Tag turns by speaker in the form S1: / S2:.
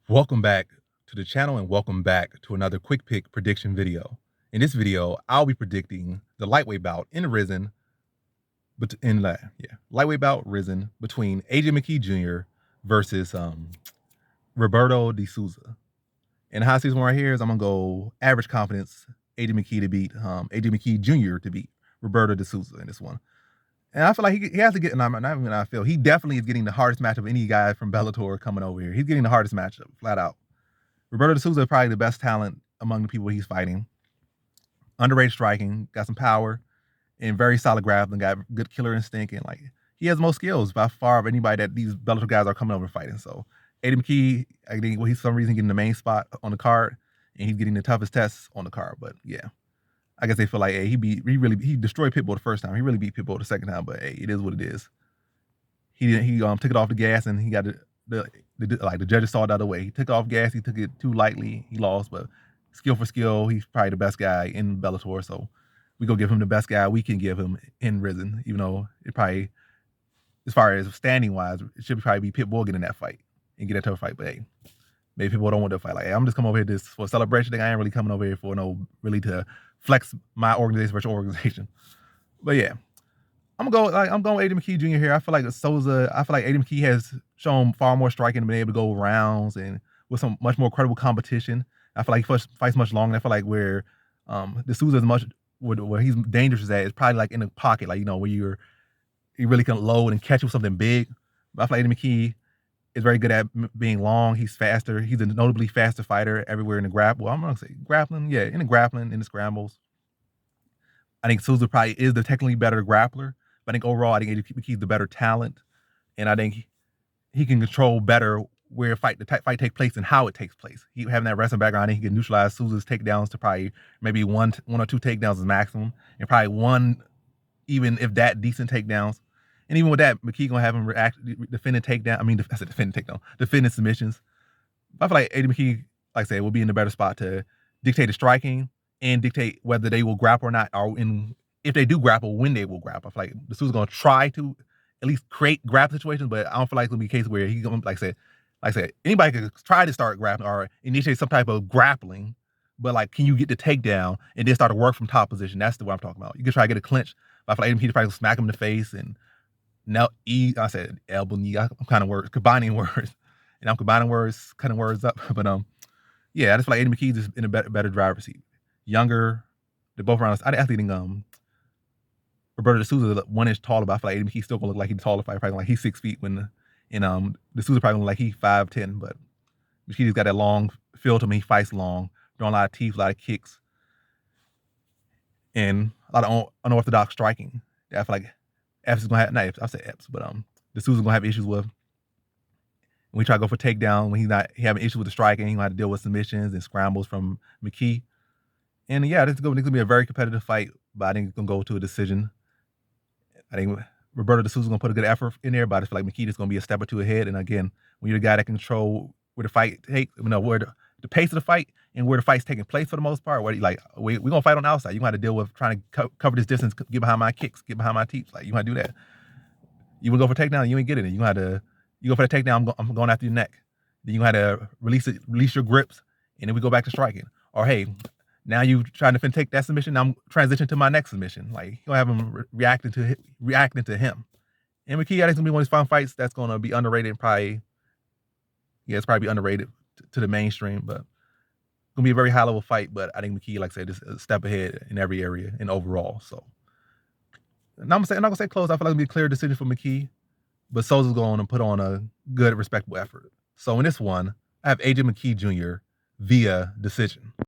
S1: Welcome back to the channel and welcome back to another quick pick prediction video. In this video, I'll be predicting the lightweight bout in RIZIN, lightweight bout RIZIN between A.J McKee Jr. versus Roberto De Souza. And how I see this one right here is I'm gonna go average confidence A.J McKee to beat A.J McKee Jr. to beat Roberto De Souza in this one. And I feel like he has to get, he definitely is getting the hardest matchup of any guy from Bellator coming over here. He's getting the hardest matchup, flat out. Roberto De Souza is probably the best talent among the people he's fighting. Underrated striking, got some power, and very solid grappling, got good killer instinct, and like he has the most skills by far of anybody that these Bellator guys are coming over fighting. So A.J McKee, I think he's for some reason getting the main spot on the card, and he's getting the toughest tests on the card. But yeah, I guess they feel like, hey, he destroyed Pitbull the first time. He really beat Pitbull the second time, but hey, it is what it is. He took it off the gas, and he got the judges saw it the other way. He took off gas, he took it too lightly, he lost, but skill for skill, he's probably the best guy in Bellator, so we go give him the best guy we can give him in RIZIN, even though it probably, as far as standing wise, it should probably be Pitbull getting that fight and get that tough fight, but hey, maybe people don't want to fight. Like, hey, I'm just coming over here this for a celebration thing. I ain't really coming over here for really to flex my organization versus your organization. But yeah, I'm going with A.J McKee Jr. here. I feel like A.J McKee has shown far more striking and been able to go rounds and with some much more credible competition. I feel like he fights much longer. I feel like where De Souza is where he's dangerous at is probably like in the pocket, like, where you really can load and catch with something big. But I feel like A.J McKee is very good at being long. He's faster. He's a notably faster fighter everywhere in the grapple. Well, I'm gonna say grappling, yeah, in the grappling, in the scrambles. I think Souza probably is the technically better grappler, but I think overall, I think A.J McKee's the better talent, and I think he can control better where the fight takes place and how it takes place. He having that wrestling background, he can neutralize Souza's takedowns to probably maybe one or two takedowns is maximum, and probably one, even if that, decent takedowns. And even with that, McKee gonna have him defending takedown. I mean, I said defending takedown, defending submissions. I feel like A.J McKee, like I said, will be in a better spot to dictate the striking and dictate whether they will grapple or not, or if they do grapple, when they will grapple. I feel like De Souza's gonna try to at least create grapple situations, but I don't feel like it'll be a case where he's gonna, like I said, anybody could try to start grappling or initiate some type of grappling, but like, can you get the takedown and then start to work from top position? That's the what I'm talking about. You can try to get a clinch, but I feel like A.J McKee probably smack him in the face and now I said elbow, knee. I'm kind of combining words, and I'm combining words, cutting words up. But yeah, I just feel like A.J McKee's just in a better driver's seat. Younger, they're both around. I actually think Roberto De Souza 1 inch taller, but I feel like A.J McKee still gonna look like he's taller fighter, probably like he's 6 feet De Souza probably look like he's 5'10", but McKee's got that long feel to him. He fights long, throwing a lot of teeth, a lot of kicks, and a lot of unorthodox striking. I feel like Epps is gonna have, not Epps, I'll say Epps, but De Souza's gonna have issues with. When we try to go for takedown, when he having issues with the striking, he's gonna have to deal with submissions and scrambles from McKee. And yeah, this is gonna be a very competitive fight, but I think it's gonna go to a decision. I think Roberto De Souza's gonna put a good effort in there, but I just feel like McKee is gonna be a step or two ahead. And again, when you're the guy that can control where the fight where the pace of the fight and where the fight's taking place for the most part, where we're gonna fight on the outside. You're gonna have to deal with trying to cover this distance, get behind my kicks, get behind my teeth. Like, you gonna do that. You wanna go for takedown, you ain't getting it. You go for the takedown, I'm going after your neck. Then you gonna have to release your grips, and then we go back to striking. Or hey, now you trying to take that submission, now I'm transitioning to my next submission. Like, you gonna have him reacting to him. And McKee, I think, it's gonna be one of these fun fights that's gonna be underrated and probably, it's probably be underrated to the mainstream, but gonna be a very high level fight. But I think McKee, like I said, is a step ahead in every area and overall. So I'm not gonna say close. I feel like it'll be a clear decision for McKee, but Souza's going to put on a good, respectable effort. So in this one, I have A.J McKee Jr. via decision.